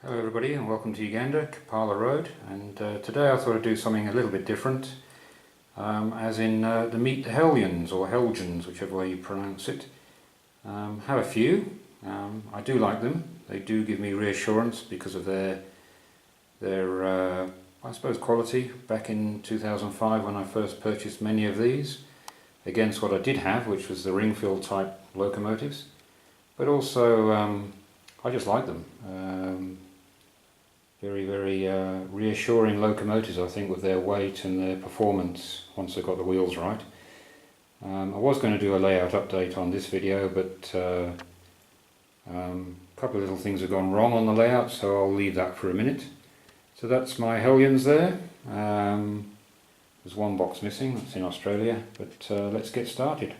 Hello everybody and welcome to Uganda, Kampala Road, and today I thought I'd do something a little bit different, as in the Meet the Heljans, or Heljans, whichever way you pronounce it. Have a few. I do like them. They do give me reassurance because of their I suppose quality. Back in 2005 when I first purchased many of these, against what I did have, which was the Ringfield type locomotives, but also I just like them. Very reassuring locomotives, I think, with their weight and their performance once they've got the wheels right. I was going to do a layout update on this video, but a couple of little things have gone wrong on the layout, so I'll leave that for a minute. So that's my Heljans there. There's one box missing, that's in Australia, but let's get started.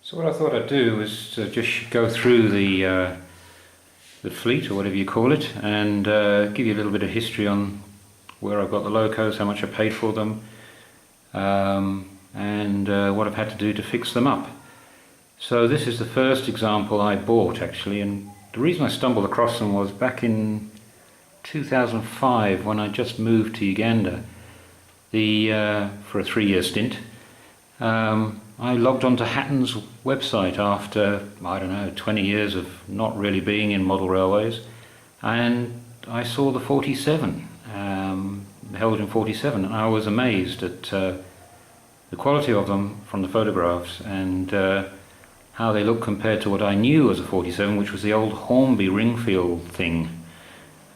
So what I thought I'd do is to just go through the fleet, or whatever you call it, and give you a little bit of history on where I've got the locos, how much I paid for them, and what I've had to do to fix them up. So this is the first example I bought actually, and the reason I stumbled across them was back in 2005 when I just moved to Uganda for a 3-year stint. I logged onto Hatton's website after, I don't know, 20 years of not really being in model railways, and I saw the 47, the Heljan 47, and I was amazed at the quality of them from the photographs, and how they look compared to what I knew as a 47, which was the old Hornby Ringfield thing.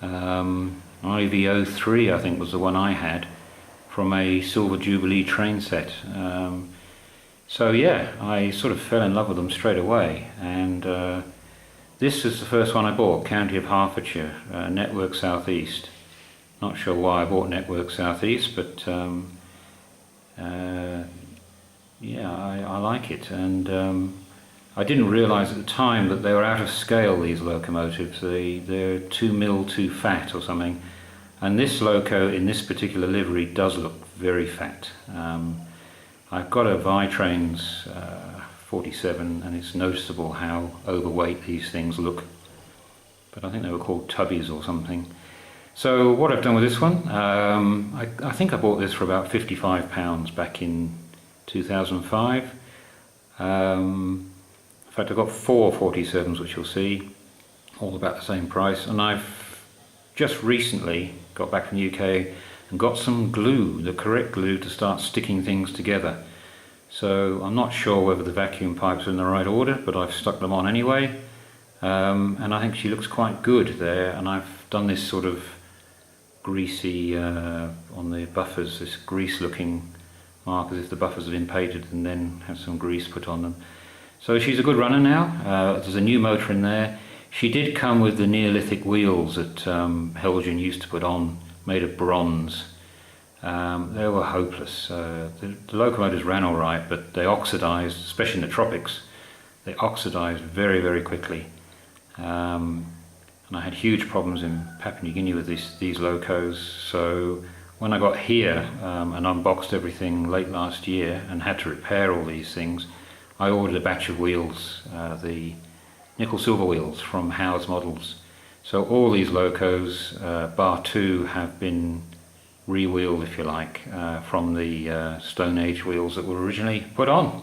IV03 I think was the one I had from a Silver Jubilee train set. So yeah, I sort of fell in love with them straight away, and this is the first one I bought, County of Hertfordshire, Network South East. Not sure why I bought Network South East, but yeah, I like it, and I didn't realise at the time that they were out of scale, these locomotives. They're 2 mil too fat or something, and this loco in this particular livery does look very fat. I've got a Vitrains 47, and it's noticeable how overweight these things look, but I think they were called Tubbies or something. So what I've done with this one, I think I bought this for about £55 back in 2005. In fact, I've got 4 47s, which you'll see, all about the same price, and I've just recently got back from the UK and got some glue, the correct glue to start sticking things together. So I'm not sure whether the vacuum pipes are in the right order, but I've stuck them on anyway, and I think she looks quite good there. And I've done this sort of greasy on the buffers, this grease looking mark, as if the buffers have been painted and then have some grease put on them. So she's a good runner now. There's a new motor in there. She did come with the Neolithic wheels that Heljans used to put on, made of bronze. They were hopeless. The locomotives ran all right, but they oxidized, especially in the tropics. They oxidized very quickly, and I had huge problems in Papua New Guinea with these locos. So when I got here and unboxed everything late last year and had to repair all these things, I ordered a batch of wheels, the nickel silver wheels from Howes Models. So all these locos, bar 2, have been re-wheeled, if you like, from the Stone Age wheels that were originally put on.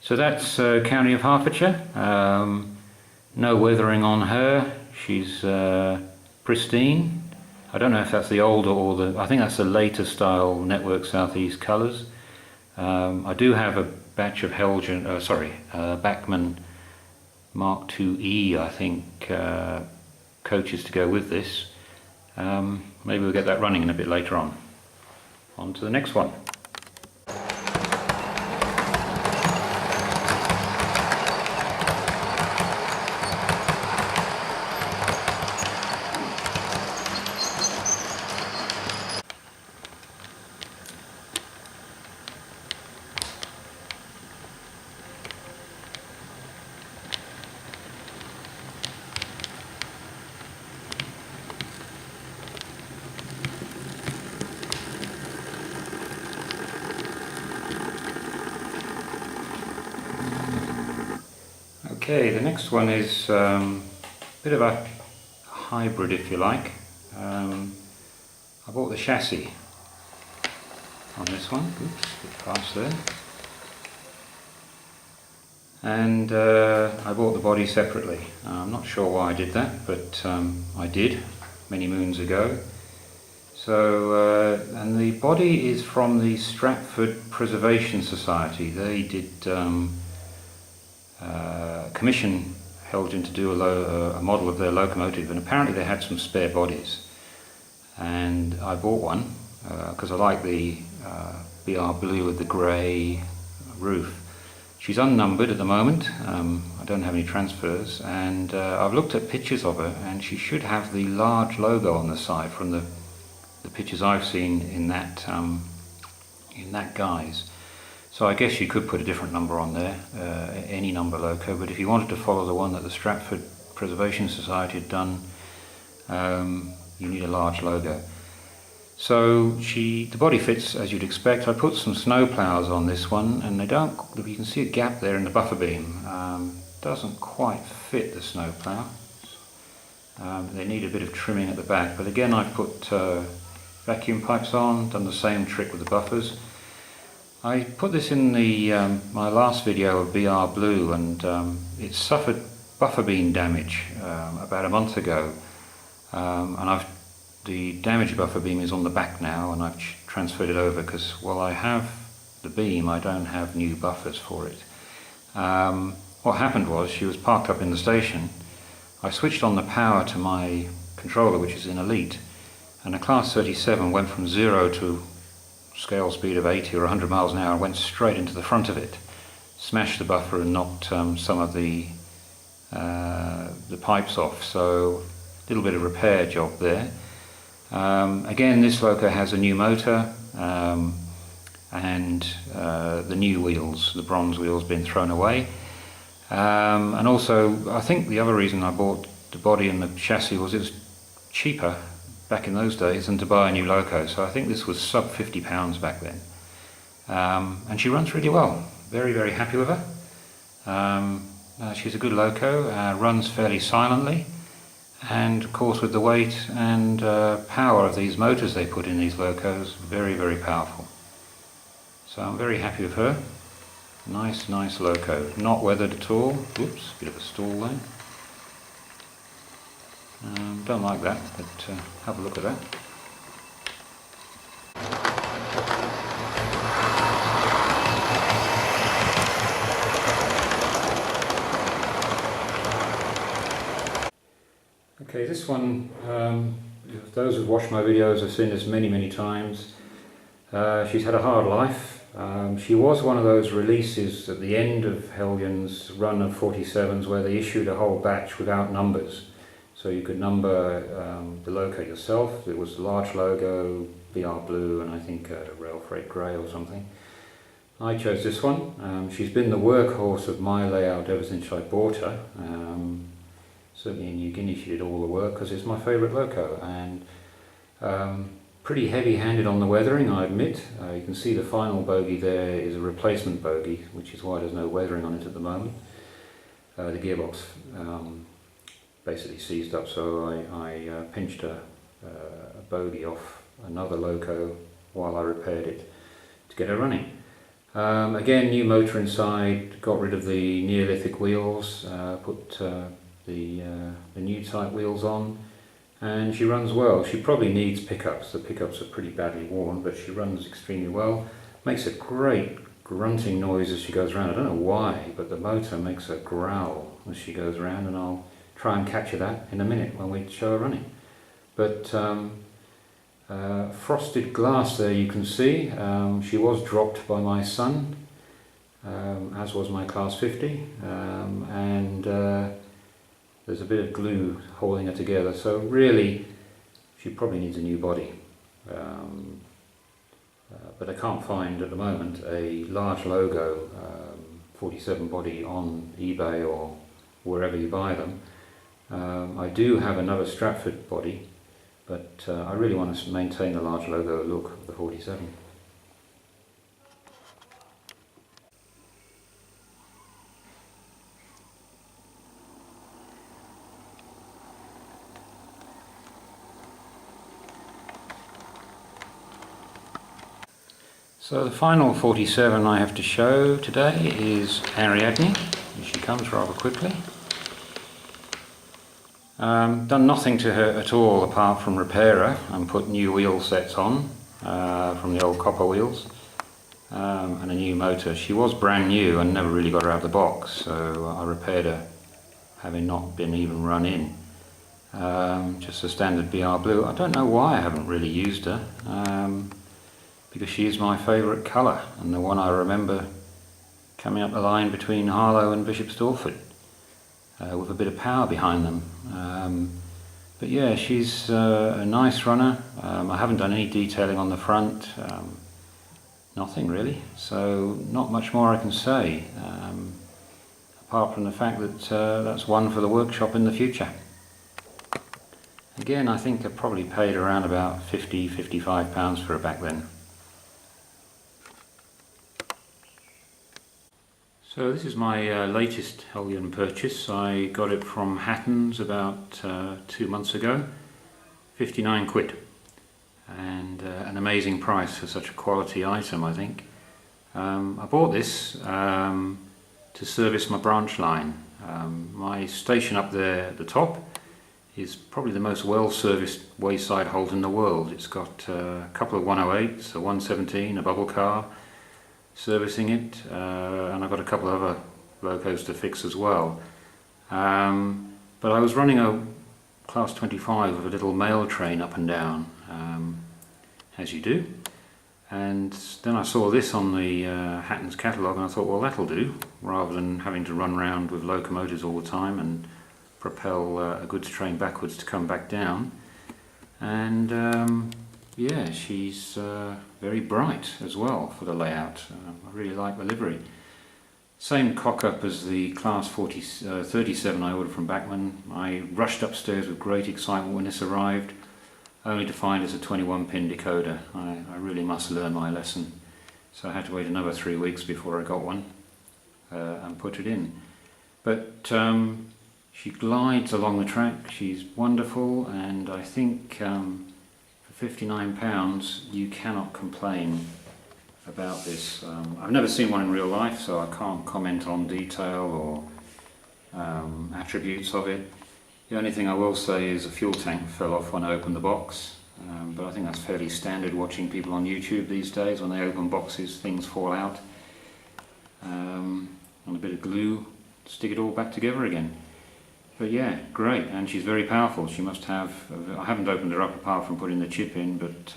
So that's County of Hertfordshire. No weathering on her. She's pristine. I don't know if that's the older or I think that's the later style Network South East colours. I do have a batch of Heljans, Bachmann Mark IIe, I think, coaches to go with this. Maybe we'll get that running in a bit later on. On to the next one. Okay, the next one is a bit of a hybrid, if you like. I bought the chassis on this one. Oops, a bit fast there. And I bought the body separately. I'm not sure why I did that, but I did many moons ago. So, and the body is from the Stratford Preservation Society. They did commission Heljans to do a model of their locomotive, and apparently they had some spare bodies. And I bought one because I like the BR blue with the grey roof. She's unnumbered at the moment. I don't have any transfers, and I've looked at pictures of her, and she should have the large logo on the side from the pictures I've seen in that guise. So I guess you could put a different number on there, any number loco, but if you wanted to follow the one that the Stratford Preservation Society had done, you need a large logo. So the body fits as you'd expect. I put some snow ploughs on this one, and they don't, you can see a gap there in the buffer beam. Doesn't quite fit the snow plough. They need a bit of trimming at the back, but again I've put vacuum pipes on, done the same trick with the buffers. I put this in my last video of BR Blue, and it suffered buffer beam damage about a month ago, and the damaged buffer beam is on the back now, and I've transferred it over because while I have the beam, I don't have new buffers for it. What happened was, she was parked up in the station. I switched on the power to my controller, which is in Elite, and a Class 37 went from 0 to scale speed of 80 or 100 miles an hour and went straight into the front of it, smashed the buffer and knocked some of the pipes off. So a little bit of repair job there. Again, this loco has a new motor, and the new wheels, the bronze wheels, been thrown away. And also, I think the other reason I bought the body and the chassis was it was cheaper back in those days than to buy a new loco. So I think this was sub £50 back then. And she runs really well. Very, very happy with her. She's a good loco, runs fairly silently. And of course, with the weight and power of these motors they put in these locos, very, very powerful. So I'm very happy with her. Nice, nice loco. Not weathered at all. Oops, bit of a stall there. Don't like that, but have a look at that. Okay, this one, those who've watched my videos have seen this many, many times. She's had a hard life. She was one of those releases at the end of Heljans' run of 47s where they issued a whole batch without numbers. So you could number the loco yourself. It was a large logo, BR Blue, and I think Rail Freight Grey or something. I chose this one. She's been the workhorse of my layout ever since I bought her. Certainly in New Guinea she did all the work because it's my favourite loco, and pretty heavy-handed on the weathering, I admit. You can see the final bogie there is a replacement bogie, which is why there's no weathering on it at the moment. The gearbox basically seized up, so I pinched a bogie off another loco while I repaired it to get her running. Again, new motor inside, got rid of the Neolithic wheels, put the new type wheels on, and she runs well. She probably needs pickups. The pickups are pretty badly worn, but she runs extremely well. Makes a great grunting noise as she goes around. I don't know why, but the motor makes a growl as she goes around, and I'll try and capture that in a minute when we show her running. But frosted glass there you can see. She was dropped by my son, as was my Class 50, and there's a bit of glue holding her together, so really she probably needs a new body. But I can't find at the moment a large logo 47 body on eBay or wherever you buy them. I do have another Stratford body, but I really want to maintain the large logo look of the 47. So the final 47 I have to show today is Ariadne. She comes rather quickly. Done nothing to her at all apart from repair her and put new wheel sets on from the old copper wheels and a new motor. She was brand new and never really got her out of the box, so I repaired her having not been even run in. Just a standard BR blue. I don't know why I haven't really used her, because she is my favourite colour and the one I remember coming up the line between Harlow and Bishop Stortford, with a bit of power behind them. But yeah, she's a nice runner. I haven't done any detailing on the front, nothing really, so not much more I can say, apart from the fact that that's one for the workshop in the future. Again, I think I probably paid around about £50–55 for her back then. So this is my latest Heljan purchase. I got it from Heljans about 2 months ago, 59 quid, and an amazing price for such a quality item, I think. I bought this to service my branch line. My station up there at the top is probably the most well-serviced wayside halt in the world. It's got a couple of 108s, a 117, a bubble car servicing it, and I've got a couple of other locos to fix as well. But I was running a class 25 with a little mail train up and down, as you do, and then I saw this on the Heljans catalogue and I thought, well, that'll do, rather than having to run around with locomotives all the time and propel a goods train backwards to come back down. And yeah, she's very bright as well for the layout. I really like the livery. Same cock-up as the class 37 I ordered from Bachmann. I rushed upstairs with great excitement when this arrived, only to find it's a 21-pin decoder. I really must learn my lesson. So I had to wait another 3 weeks before I got one and put it in. But she glides along the track. She's wonderful, and I think for £59 you cannot complain about this. I've never seen one in real life, so I can't comment on detail or attributes of it. The only thing I will say is a fuel tank fell off when I opened the box, but I think that's fairly standard watching people on YouTube these days. When they open boxes, things fall out. And a bit of glue, stick it all back together again. But yeah, great, and she's very powerful. She must have, I haven't opened her up apart from putting the chip in, but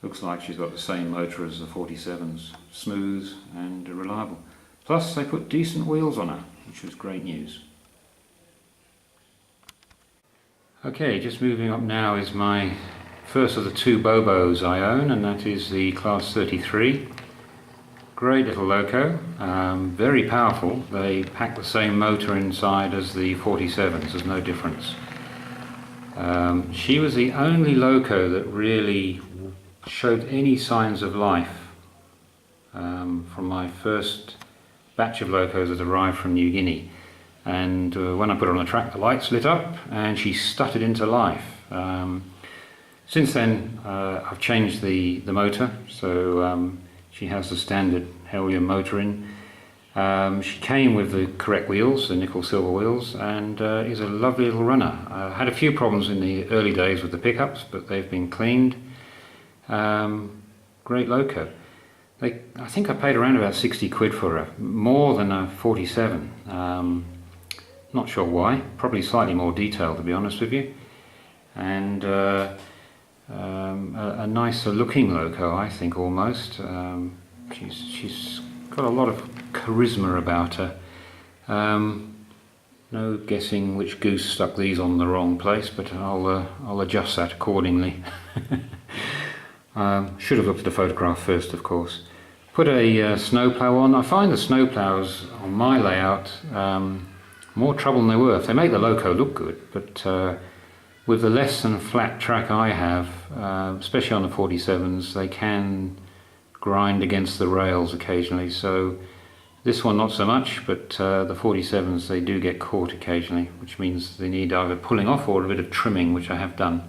looks like she's got the same motor as the 47s, smooth and reliable. Plus they put decent wheels on her, which was great news. Okay, just moving up now is my first of the two Bobos I own, and that is the class 33. Great little loco, very powerful. They pack the same motor inside as the 47s, there's no difference. She was the only loco that really showed any signs of life from my first batch of locos that arrived from New Guinea. And when I put her on the track, the lights lit up and she stuttered into life. Since then I've changed the motor, so she has the standard Heljan motor in. She came with the correct wheels, the nickel silver wheels, and is a lovely little runner. I had a few problems in the early days with the pickups, but they've been cleaned. Great loco. I think I paid around about 60 quid for her, more than a 47. Not sure why, probably slightly more detailed to be honest with you. And a nicer looking loco, I think, almost. She's got a lot of charisma about her. No guessing which goose stuck these on the wrong place, but I'll adjust that accordingly. Should have looked at the photograph first, of course. Put a snowplow on. I find the snowplows on my layout more trouble than they're worth. They make the loco look good, but with the less than flat track I have, especially on the 47s, they can grind against the rails occasionally. So this one not so much, but the 47s, they do get caught occasionally, which means they need either pulling off or a bit of trimming, which I have done.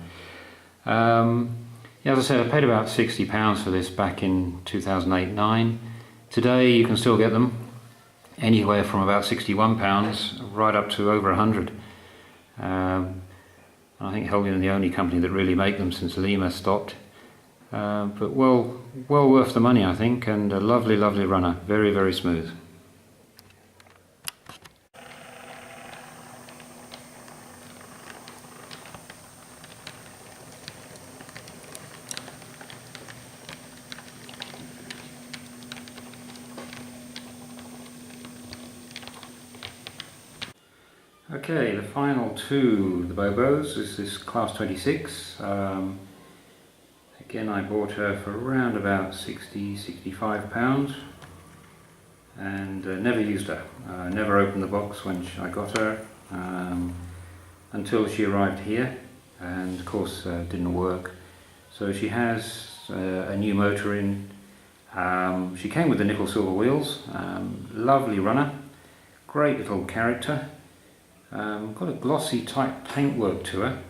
Yeah, as I said, I paid about £60 for this back in 2008-9. Today you can still get them anywhere from about £61 right up to over 100. I think Heljans are the only company that really make them since Lima stopped. But well worth the money, I think, and a lovely runner, very smooth. Okay, the final two, the Bobos, is this Class 26. Again, I bought her for around about £65 and never used her. Never opened the box when I got her until she arrived here, and of course didn't work. So she has a new motor in. She came with the nickel silver wheels. Lovely runner, great little character. Got a glossy type paintwork to her,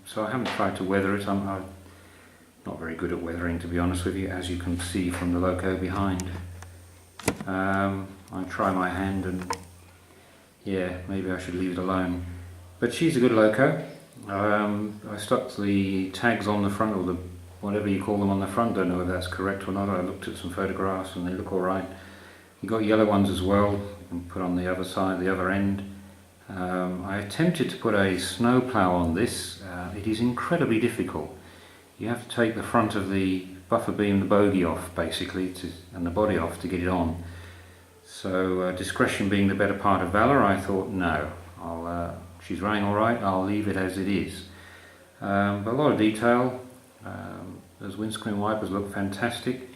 so I haven't tried to weather it. I'm not very good at weathering, to be honest with you, as you can see from the logo behind. I try my hand and yeah, maybe I should leave it alone. But she's a good loco. I stuck the tags on the front, or the whatever you call them on the front. Don't know if that's correct or not. I looked at some photographs and they look alright. You got yellow ones as well, you can put on the other side, the other end. I attempted to put a snow plough on this. It is incredibly difficult. You have to take the front of the buffer beam, the bogie off basically, and the body off to get it on. So discretion being the better part of valour, I thought no, she's running alright, I'll leave it as it is. But a lot of detail. Those windscreen wipers look fantastic.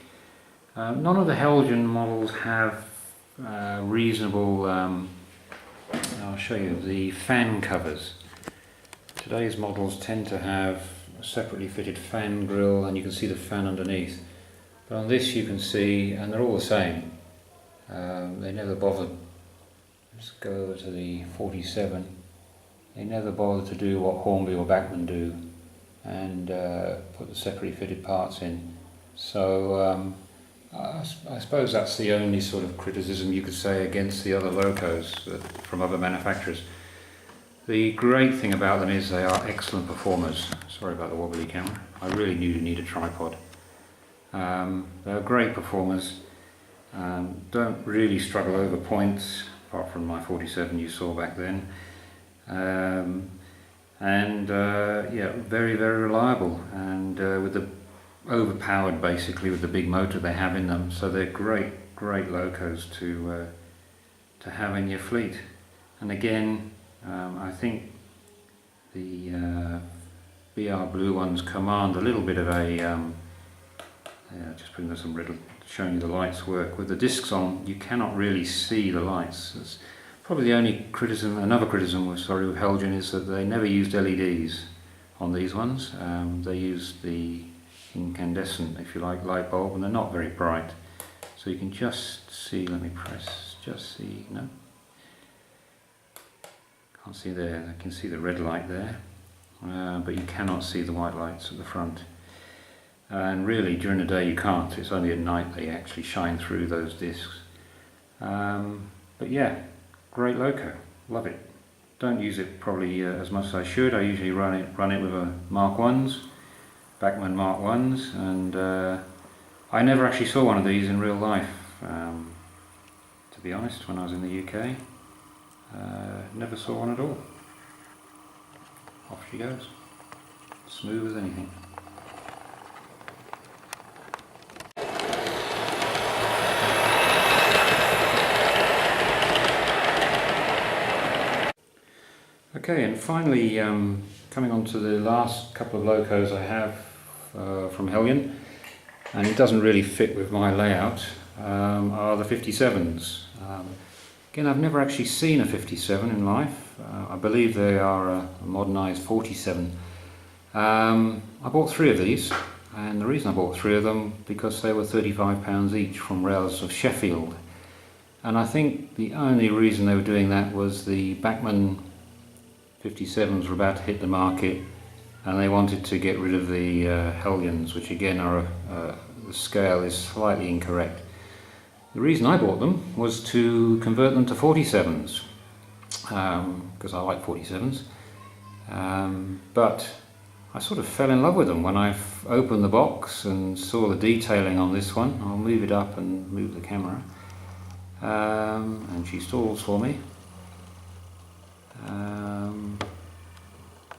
None of the Heljans models have reasonable I'll show you the fan covers. Today's models tend to have a separately fitted fan grille, and you can see the fan underneath. But on this you can see, and they're all the same. They never bothered. Let's go over to the 47. They never bothered to do what Hornby or Bachmann do, and put the separately fitted parts in. So I suppose that's the only sort of criticism you could say against the other locos from other manufacturers. The great thing about them is they are excellent performers. Sorry about the wobbly camera. I really need a tripod. They're great performers. Don't really struggle over points, apart from my 47 you saw back then. Yeah, very reliable, and with the overpowered basically with the big motor they have in them, so they're great locos to have in your fleet. And again, I think the BR Blue ones command a little bit of a just putting some riddle, showing you the lights work. With the discs on, you cannot really see the lights. It's probably the only criticism. Another criticism with Heljans is that they never used LEDs on these ones. They used the incandescent, if you like, light bulb, and they're not very bright. So you can just see, let me press, just see, no? Can't see there, I can see the red light there, but you cannot see the white lights at the front. And really, during the day you can't, it's only at night they actually shine through those discs. But yeah, great loco, love it. Don't use it probably as much as I should. I usually run it with a Mark 1s. Bachmann Mark 1s, and I never actually saw one of these in real life, to be honest, when I was in the UK. Never saw one at all. Off she goes, smooth as anything. Okay, and finally, coming on to the last couple of locos I have from Heljans, and it doesn't really fit with my layout, are the 57s. Again, I've never actually seen a 57 in life. I believe they are a modernised 47. I bought 3 of these, and the reason I bought 3 of them because they were £35 each from Rails of Sheffield. And I think the only reason they were doing that was the Bachmann 57s were about to hit the market, and they wanted to get rid of the Heljans, which again are the scale is slightly incorrect. The reason I bought them was to convert them to 47s, because I like 47s, but I sort of fell in love with them when I opened the box and saw the detailing on this one. I'll move it up and move the camera, and she stalls for me.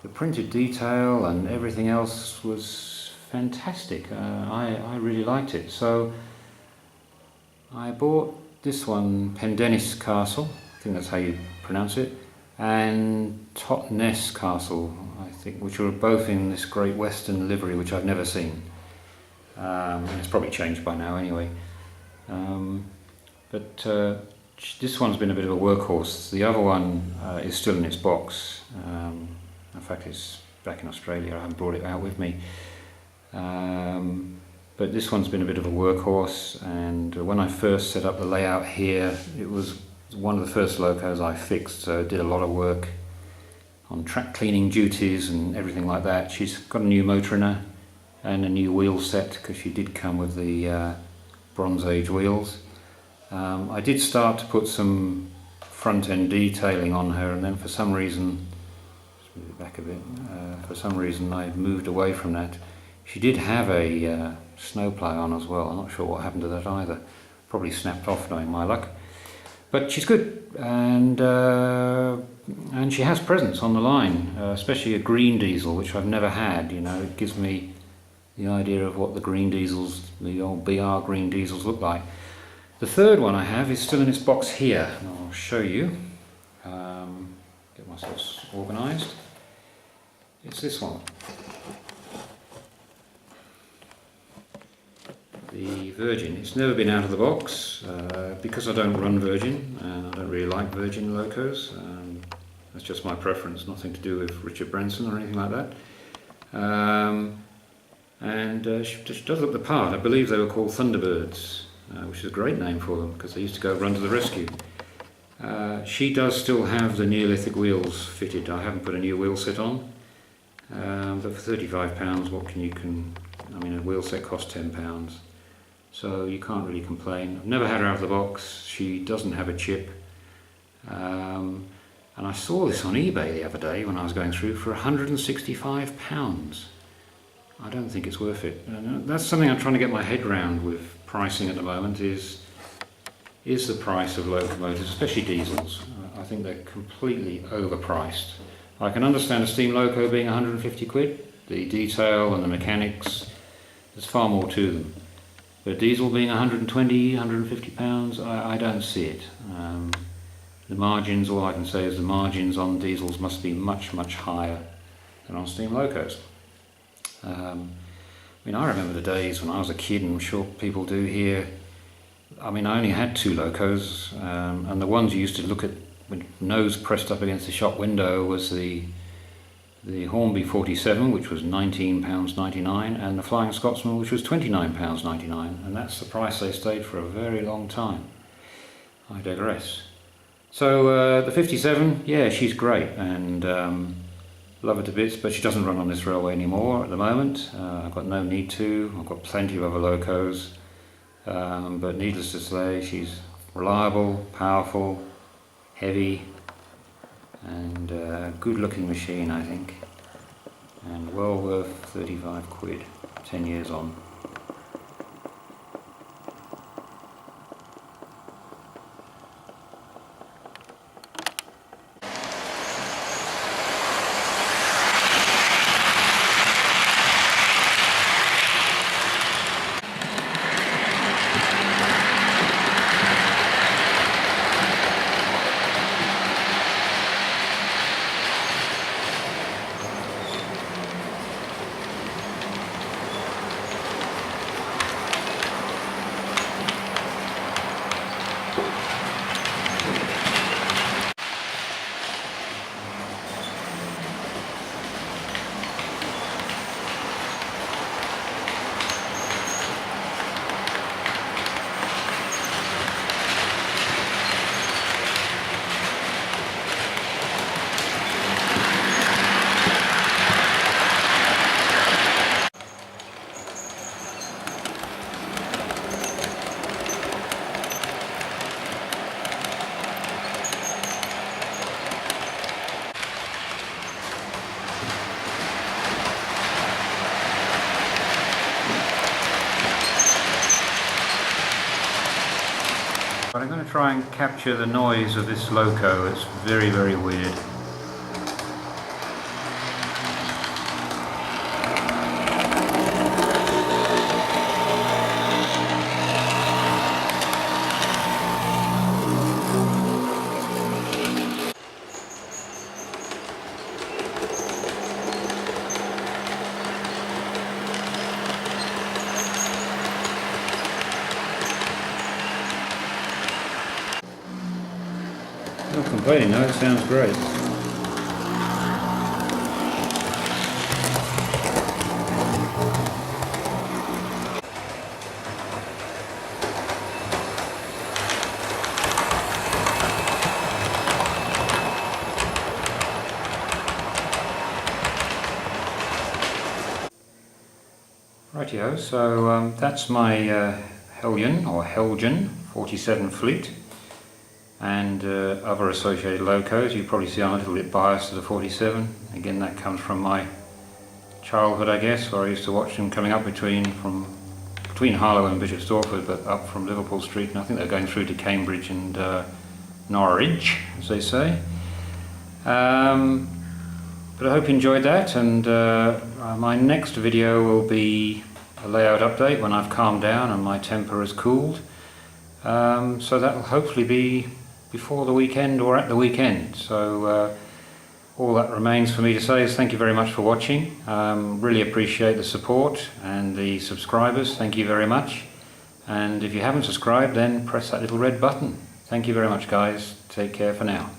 The printed detail and everything else was fantastic. I really liked it. So I bought this one, Pendennis Castle, I think that's how you pronounce it, and Totnes Castle, I think, which are both in this Great Western livery, which I've never seen. It's probably changed by now anyway. But this one's been a bit of a workhorse. The other one is still in its box. In fact, it's back in Australia. I haven't brought it out with me. But this one's been a bit of a workhorse, and when I first set up the layout here, it was one of the first locos I fixed, so I did a lot of work on track cleaning duties and everything like that. She's got a new motor in her and a new wheel set, because she did come with the Bronze Age wheels. I did start to put some front end detailing on her, and then for some reason, let's move it back a bit, for some reason I moved away from that. She did have a snowplow on as well. I'm not sure what happened to that either. Probably snapped off, knowing my luck. But she's good, and she has presence on the line, especially a green diesel, which I've never had. You know, it gives me the idea of what the green diesels, the old BR green diesels, look like. The third one I have is still in its box here, and I'll show you. Get myself organised. It's this one. The Virgin. It's never been out of the box, because I don't run Virgin and I don't really like Virgin locos. That's just my preference, nothing to do with Richard Branson or anything like that. She does look the part. I believe they were called Thunderbirds, which is a great name for them, because they used to go run to the rescue. She does still have the Neolithic wheels fitted. I haven't put a new wheel set on, but for £35, what can you I mean, a wheel set costs £10. So you can't really complain. I've never had her out of the box. She doesn't have a chip. And I saw this on eBay the other day when I was going through for £165. I don't think it's worth it. And that's something I'm trying to get my head around with pricing at the moment, is the price of locomotives, especially diesels. I think they're completely overpriced. I can understand a steam loco being 150 quid. The detail and the mechanics, there's far more to them. But diesel being 120, 150 pounds, I don't see it. The margins, all I can say is the margins on diesels must be much, much higher than on steam locos. I mean, I remember the days when I was a kid, and I'm sure people do here. I mean, I only had 2 locos, and the ones you used to look at with nose pressed up against the shop window was the Hornby 47, which was £19.99, and the Flying Scotsman, which was £29.99, and that's the price they stayed for a very long time. I digress. So the 57, yeah, she's great, and love her to bits, but she doesn't run on this railway anymore at the moment. I've got no need to. I've got plenty of other locos, but needless to say, she's reliable, powerful, heavy, and a good looking machine, I think, and well worth 35 quid, 10 years on. But I'm going to try and capture the noise of this loco. It's very, very weird. Not complaining though, it sounds great. Rightio, so that's my Heljan or Heljans 47 fleet and other associated locos. You probably see I'm a little bit biased to the 47. Again, that comes from my childhood, I guess, where I used to watch them coming up between Harlow and Bishop Stortford, but up from Liverpool Street, and I think they're going through to Cambridge and Norwich, as they say. But I hope you enjoyed that, and my next video will be a layout update when I've calmed down and my temper has cooled. So that will hopefully be before the weekend or at the weekend. So all that remains for me to say is thank you very much for watching. Really appreciate the support and the subscribers. Thank you very much. And if you haven't subscribed, then press that little red button. Thank you very much, guys. Take care for now.